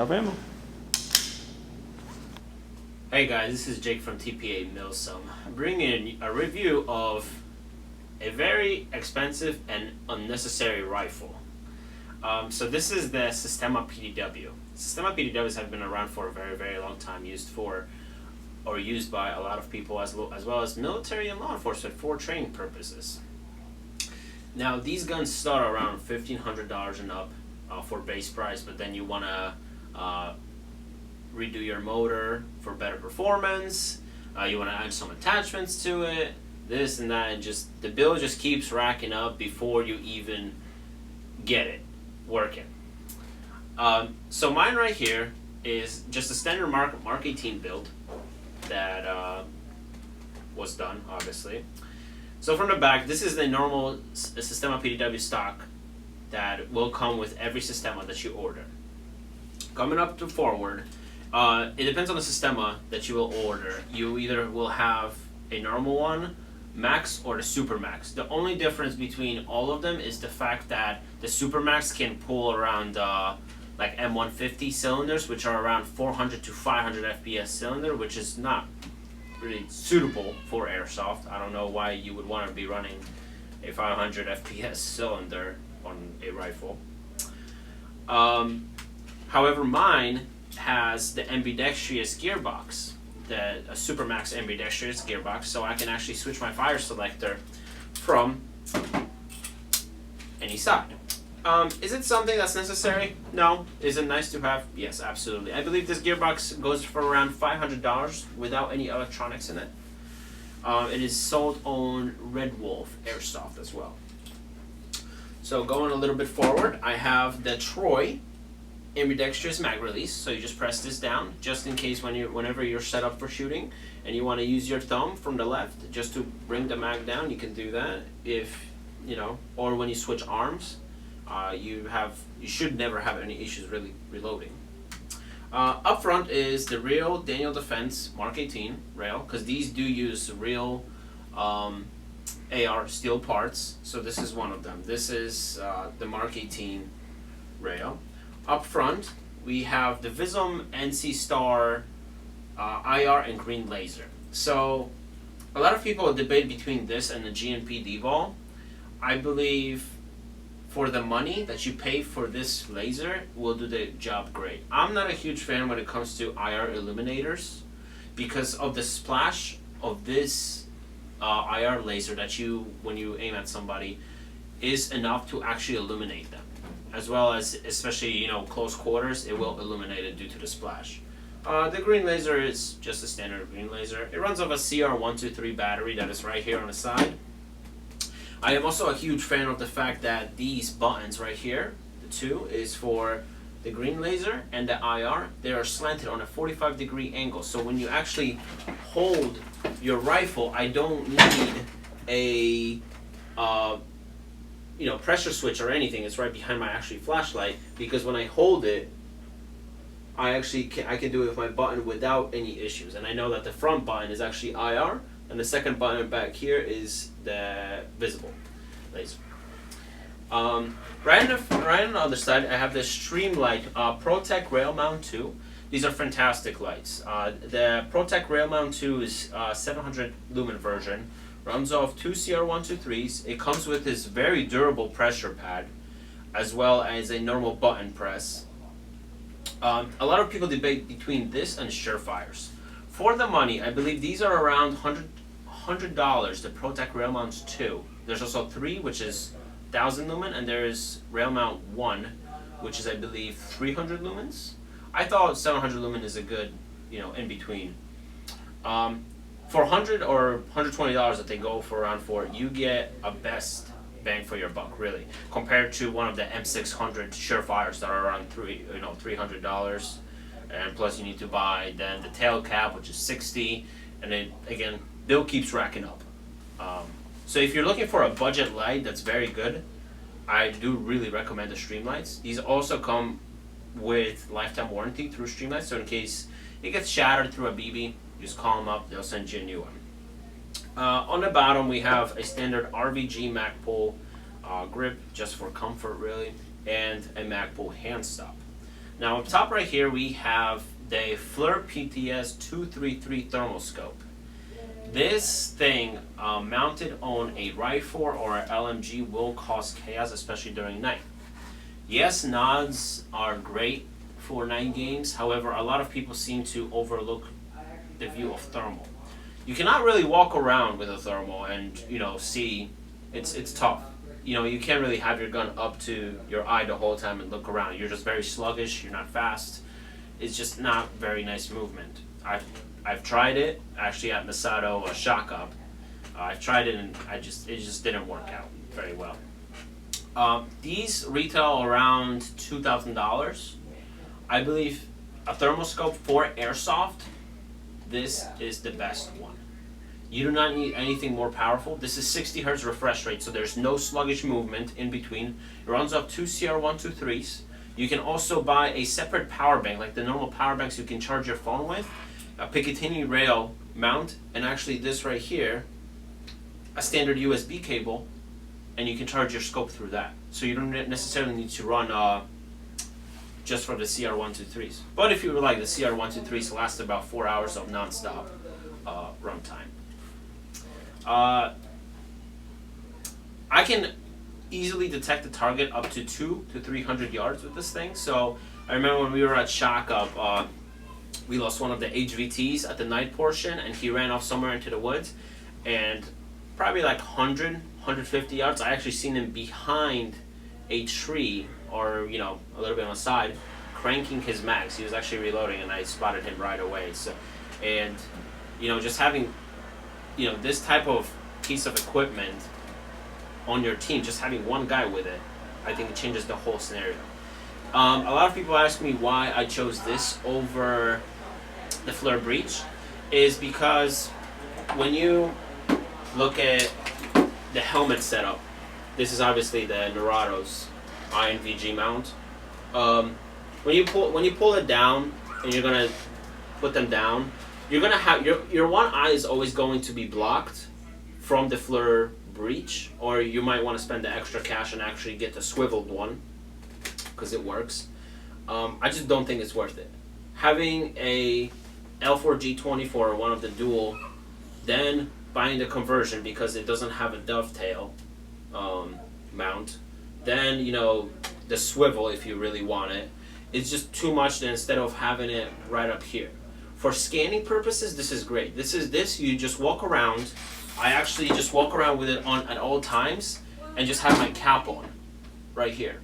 out of ammo. Hey guys, this is Jake from TPA Milsum. I'm bringing a review of a very expensive and unnecessary rifle. So this is the Systema PTW. Systema PTWs have been around for a very, very long time, used by a lot of people as well as military and law enforcement for training purposes. Now these guns start around $1,500 and up for base price, but then you want to redo your motor for better performance, you want to add some attachments to it, this and that, and just the bill just keeps racking up before you even get it working. So mine right here is just a standard Mark 18 build that was done, obviously. So from the back, this is the normal Systema PTW stock that will come with every Systema that you order. Coming up to forward, it depends on the Systema that you will order. You either will have a normal one, Max, or the Super Max. The only difference between all of them is the fact that the Super Max can pull around like M150 cylinders, which are around 400 to 500 FPS cylinder, which is not really suitable for airsoft. I don't know why you would want to be running a 500 FPS cylinder on a rifle. However, mine has the ambidextrous gearbox, a Supermax ambidextrous gearbox, so I can actually switch my fire selector from any side. Is it something that's necessary? No. Is it nice to have? Yes, absolutely. I believe this gearbox goes for around $500 without any electronics in it. It is sold on Red Wolf Airsoft as well. So going a little bit forward, I have the Troy ambidextrous mag release. So you just press this down just in case whenever you're set up for shooting and you want to use your thumb from the left just to bring the mag down, you can do that. If you know, or when you switch arms, you should never have any issues really reloading. Up front is the real Daniel Defense Mark 18 rail, because these do use real AR steel parts. So this is one of them. This is the Mark 18 rail. Up front, we have the Visum NC Star IR and green laser. So a lot of people debate between this and the GNP D-Ball. I believe for the money that you pay for this laser will do the job great. I'm not a huge fan when it comes to IR illuminators because of the splash of this IR laser that when you aim at somebody, is enough to actually illuminate them. As well as, especially, close quarters, it will illuminate it due to the splash. The green laser is just a standard green laser. It runs off a CR123 battery that is right here on the side. I am also a huge fan of the fact that these buttons right here, the two, is for the green laser and the IR. They are slanted on a 45-degree angle. So when you actually hold your rifle, I don't need a pressure switch or anything. It's right behind my actually flashlight, because when I hold it, I can do it with my button without any issues. And I know that the front button is actually IR, and the second button back here is the visible laser. Right on the other side, I have the Streamlight ProTech Rail Mount 2. These are fantastic lights. The ProTech Rail Mount 2 is 700 lumen version. Runs off two CR123s. It comes with this very durable pressure pad, as well as a normal button press. A lot of people debate between this and Surefires. For the money, I believe these are around $100, the ProTech Rail Mount 2. There's also 3, which is 1000 lumen, and there is Rail Mount 1, which is, I believe, 300 lumens. I thought 700 lumen is a good, in between. For $100 or $120 that they go for around for, you get a best bang for your buck, really, compared to one of the M600 Surefires that are around $300, and plus you need to buy then the tail cap, which is $60, and then again, bill keeps racking up. So if you're looking for a budget light that's very good, I do really recommend the Streamlights. These also come with lifetime warranty through Streamlights, so in case it gets shattered through a BB, just call them up, they'll send you a new one. On the bottom, we have a standard RVG Magpul grip, just for comfort, really, and a Magpul hand stop. Now up top right here we have the FLIR PTS 233 thermal scope. This thing mounted on a rifle or an LMG will cause chaos, especially during night. Yes, nods are great for night games. However, a lot of people seem to overlook the view of thermal. You cannot really walk around with a thermal and see. It's tough. You can't really have your gun up to your eye the whole time and look around. You're just very sluggish. You're not fast. It's just not very nice movement. I've tried it actually at Masato Jakub. I've tried it and it just didn't work out very well. These retail around $2,000. I believe a thermal scope for airsoft, this is the best one. You do not need anything more powerful. This is 60 Hz refresh rate, so there's no sluggish movement in between. It runs off 2 CR123s. You can also buy a separate power bank, like the normal power banks you can charge your phone with, a Picatinny rail mount, and actually this right here, a standard USB cable, and you can charge your scope through that. So you don't necessarily need to run just for the CR123s. But if you would like, the CR123s last about 4 hours of non-stop runtime. I can easily detect the target up to 200 to 300 yards with this thing. So I remember when we were at Jakub, we lost one of the HVTs at the night portion, and he ran off somewhere into the woods, and probably like 100, 150 yards, I actually seen him behind a tree, or a little bit on the side, cranking his mags. He was actually reloading, and I spotted him right away. So, and just having this type of piece of equipment on your team, just having one guy with it, I think it changes the whole scenario. A lot of people ask me why I chose this over the FLIR Breach, is because when you look at the helmet setup, this is obviously the Nerato's INVG mount. When you pull it down and you're gonna put them down, you're gonna have your one eye is always going to be blocked from the FLIR Breach, or you might want to spend the extra cash and actually get the swiveled one because it works. I just don't think it's worth it. Having a L4G24 or one of the dual, then buying the conversion because it doesn't have a dovetail mount, then the swivel if you really want it, it's just too much. Then instead of having it right up here, for scanning purposes, this is great. This you just walk around. I actually just walk around with it on at all times and just have my cap on right here.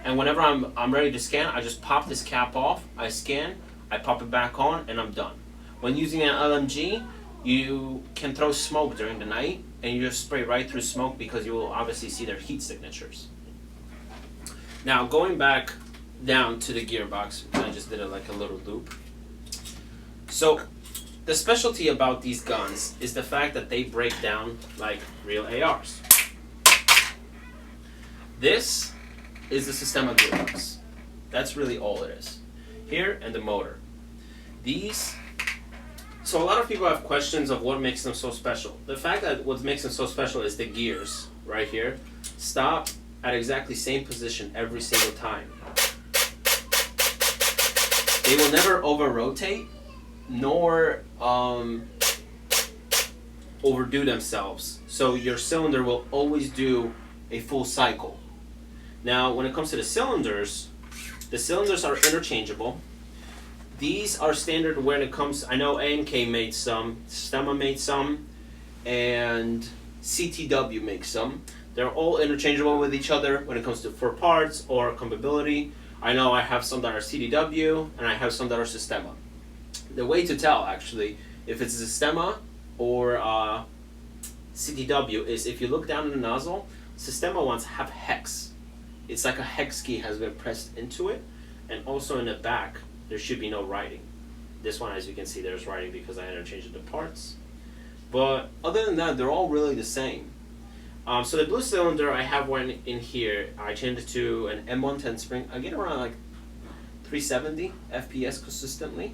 And whenever I'm ready to scan, I just pop this cap off, I scan, I pop it back on, and I'm done. When using an LMG, you can throw smoke during the night, and you just spray right through smoke because you will obviously see their heat signatures. Now, going back down to the gearbox, I just did it like a little loop. So, the specialty about these guns is the fact that they break down like real ARs. This is the Systema gearbox. That's really all it is. Here, and the motor. So a lot of people have questions of what makes them so special. The fact that what makes them so special is the gears right here stop at exactly same position every single time. They will never over-rotate, nor overdo themselves. So your cylinder will always do a full cycle. Now, when it comes to the cylinders are interchangeable. These are standard when it comes, I know AMK made some, Systema made some, and CTW makes some. They're all interchangeable with each other when it comes to for parts or compatibility. I know I have some that are CTW, and I have some that are Systema. The way to tell, actually, if it's Systema or CTW is if you look down in the nozzle, Systema ones have hex. It's like a hex key has been pressed into it, and also in the back, there should be no writing. This one, as you can see, there's writing because I interchanged the parts. But other than that, they're all really the same. So the blue cylinder, I have one in here. I changed it to an M110 spring. I get around like 370 FPS consistently.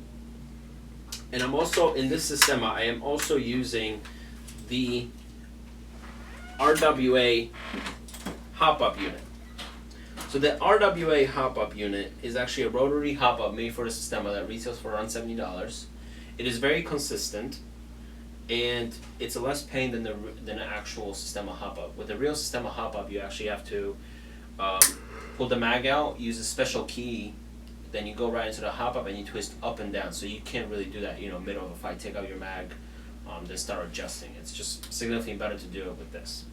And I'm also, in this Systema, I am also using the RWA hop-up unit. So the RWA hop-up unit is actually a rotary hop-up made for the Systema that retails for around $70. It is very consistent, and it's a less pain than the actual Systema hop-up. With the real Systema hop-up, you actually have to pull the mag out, use a special key, then you go right into the hop-up and you twist up and down. So you can't really do that, middle of a fight, take out your mag, then start adjusting. It's just significantly better to do it with this.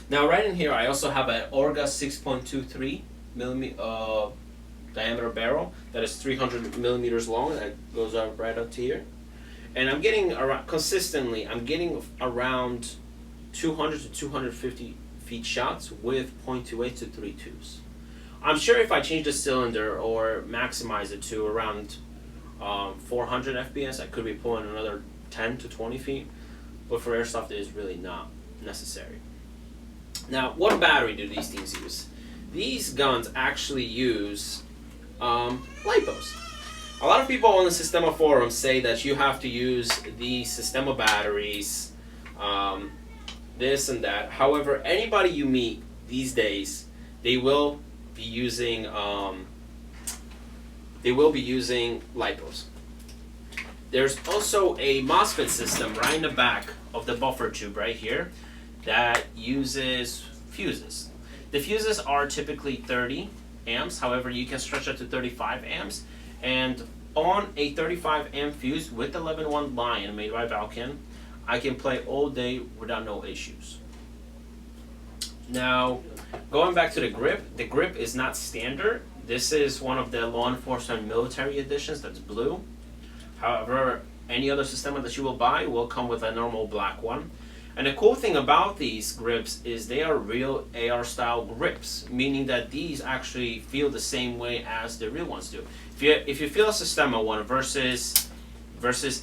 Now right in here I also have an Orga 6.23 millimeter diameter barrel that is 300 millimeters long, that goes up right up to here. And I'm getting around, consistently, I'm getting around 200 to 250 feet shots with .28 to 3.2s. I'm sure if I change the cylinder or maximize it to around 400 FPS, I could be pulling another 10 to 20 feet, but for airsoft it is really not necessary. Now, what battery do these things use? These guns actually use LiPos. A lot of people on the Systema forum say that you have to use the Systema batteries, this and that. However, anybody you meet these days, they will be using LiPos. There's also a MOSFET system right in the back of the buffer tube right here that uses fuses. The fuses are typically 30 amps, however you can stretch up to 35 amps, and on a 35 amp fuse with 11-1 Lion made by Valken, I can play all day without no issues. Now, going back to the grip is not standard. This is one of the law enforcement military editions that's blue. However, any other Systema that you will buy will come with a normal black one. And the cool thing about these grips is they are real AR style grips, meaning that these actually feel the same way as the real ones do. If you feel a Systema one versus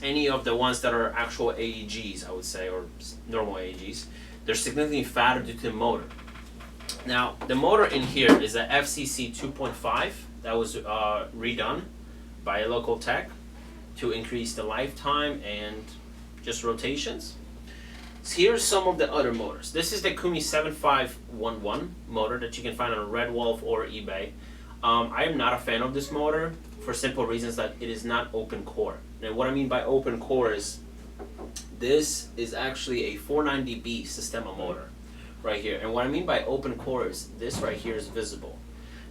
any of the ones that are actual AEGs, I would say, or normal AEGs, they're significantly fatter due to the motor. Now, the motor in here is a FCC 2.5 that was redone by a local tech to increase the lifetime and just rotations. So here's some of the other motors. This is the Kumi 7511 motor that you can find on Red Wolf or eBay. I am not a fan of this motor for simple reasons that it is not open core. And what I mean by open core is this is actually a 490B Systema motor right here. And what I mean by open core is this right here is visible.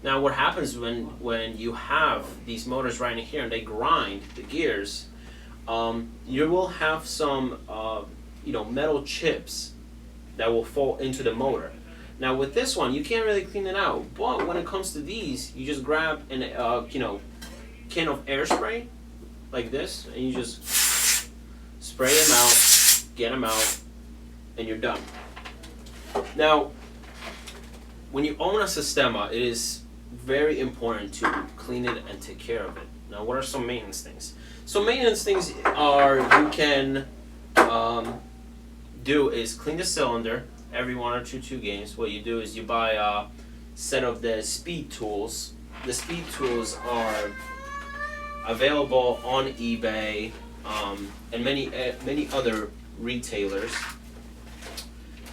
Now what happens when you have these motors right in here and they grind the gears, you will have some metal chips that will fall into the motor. Now with this one, you can't really clean it out, but when it comes to these, you just grab an can of air spray like this, and you just spray them out, get them out, and you're done. Now, when you own a Systema, it is very important to clean it and take care of it. Now, what are some maintenance things? So maintenance things are you can do is clean the cylinder every 1 or 2 games. What you do is you buy a set of the speed tools. The speed tools are available on eBay and many other retailers,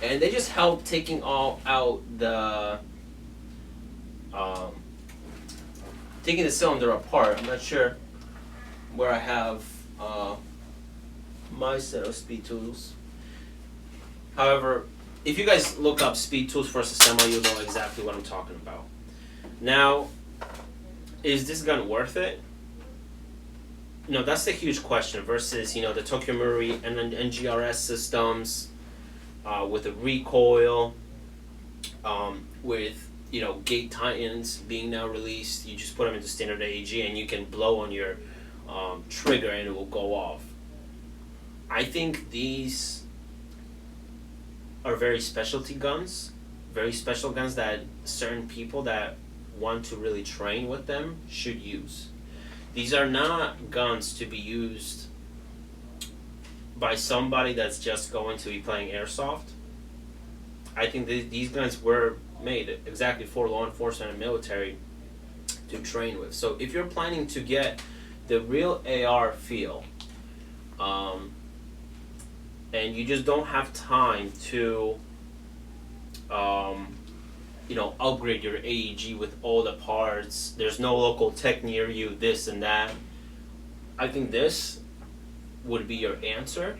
and they just help taking out the taking the cylinder apart. I'm not sure where I have my set of speed tools. However, if you guys look up speed tools for Systema, you'll know exactly what I'm talking about. Now, is this gun worth it? No, that's the huge question versus the Tokyo Marui and then NGRS systems with the recoil, with Gate Titans being now released. You just put them into standard AEG and you can blow on your trigger and it will go off. I think these are very specialty guns, very special guns that certain people that want to really train with them should use. These are not guns to be used by somebody that's just going to be playing airsoft. I think these guns were made exactly for law enforcement and military to train with. So if you're planning to get the real AR feel, and you just don't have time to upgrade your AEG with all the parts. There's no local tech near you, this and that. I think this would be your answer.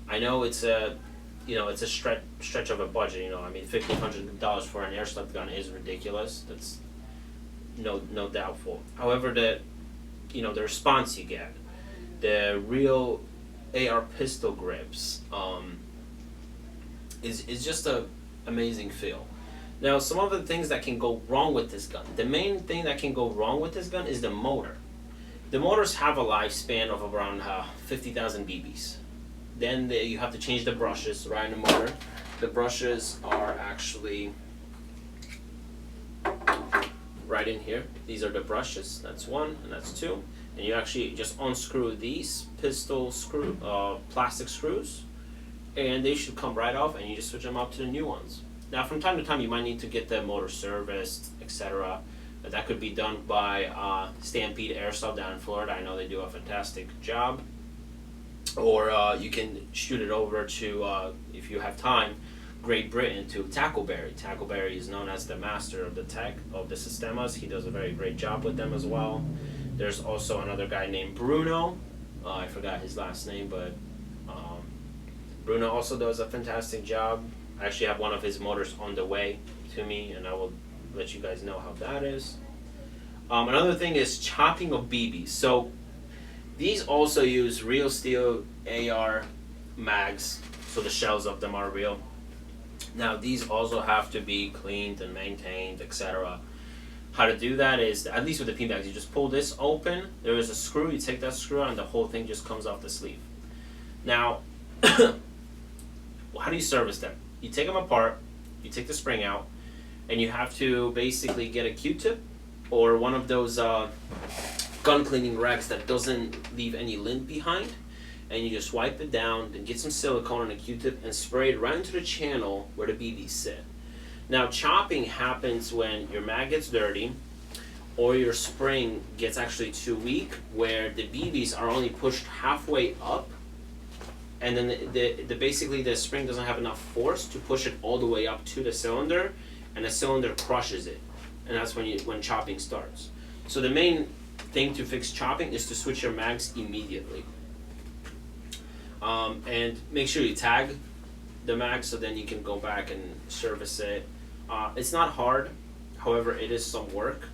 I know it's a stretch of a budget. I mean, $1,500 for an airsoft gun is ridiculous. That's no doubtful. However, the response you get, the real AR pistol grips, is just a amazing feel. Now, some of the things that can go wrong with this gun. The main thing that can go wrong with this gun is the motor. The motors have a lifespan of around 50,000 BBs. Then you have to change the brushes right in the motor. The brushes are actually right in here. These are the brushes. That's one and that's two. And you actually just unscrew these pistol plastic screws, and they should come right off, and you just switch them up to the new ones. Now, from time to time, you might need to get the motor serviced, etc. That could be done by Stampede Airsoft down in Florida. I know they do a fantastic job. Or you can shoot it over to, if you have time, Great Britain, to Tackleberry. Tackleberry is known as the master of the tech of the Systemas. He does a very great job with them as well. There's also another guy named Bruno. I forgot his last name, but Bruno also does a fantastic job. I actually have one of his motors on the way to me, and I will let you guys know how that is. Another thing is chopping of BBs. So these also use real steel AR mags, so the shells of them are real. Now these also have to be cleaned and maintained, etc. How to do that is, at least with the P mags, you just pull this open, there is a screw, you take that screw out, and the whole thing just comes off the sleeve. Now, how do you service them? You take them apart, you take the spring out, and you have to basically get a Q-tip or one of those gun cleaning rags that doesn't leave any lint behind, and you just wipe it down, then get some silicone and a Q-tip and spray it right into the channel where the BBs sit. Now, chopping happens when your mag gets dirty or your spring gets actually too weak, where the BBs are only pushed halfway up, and then basically the spring doesn't have enough force to push it all the way up to the cylinder, and the cylinder crushes it, and that's when chopping starts. So the main thing to fix chopping is to switch your mags immediately, and make sure you tag the mag so then you can go back and service it. It's not hard, however it is some work,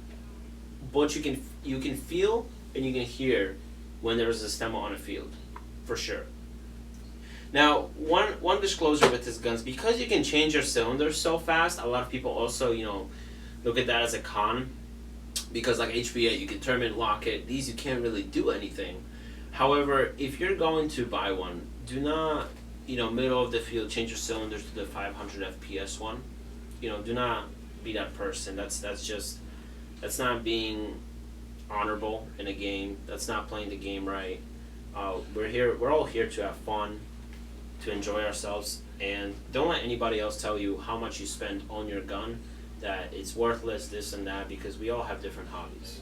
but you can feel and you can hear when there's a Systema on a field, for sure. Now, one disclosure with these guns, because you can change your cylinders so fast, a lot of people also, look at that as a con, because like HPA, you can turn it, lock it. These you can't really do anything. However, if you're going to buy one, do not, middle of the field, change your cylinders to the 500 FPS one. Do not be that person. That's not being honorable in a game. That's not playing the game right. We're all here to have fun, to enjoy ourselves, and don't let anybody else tell you how much you spend on your gun, that it's worthless, this and that, because we all have different hobbies.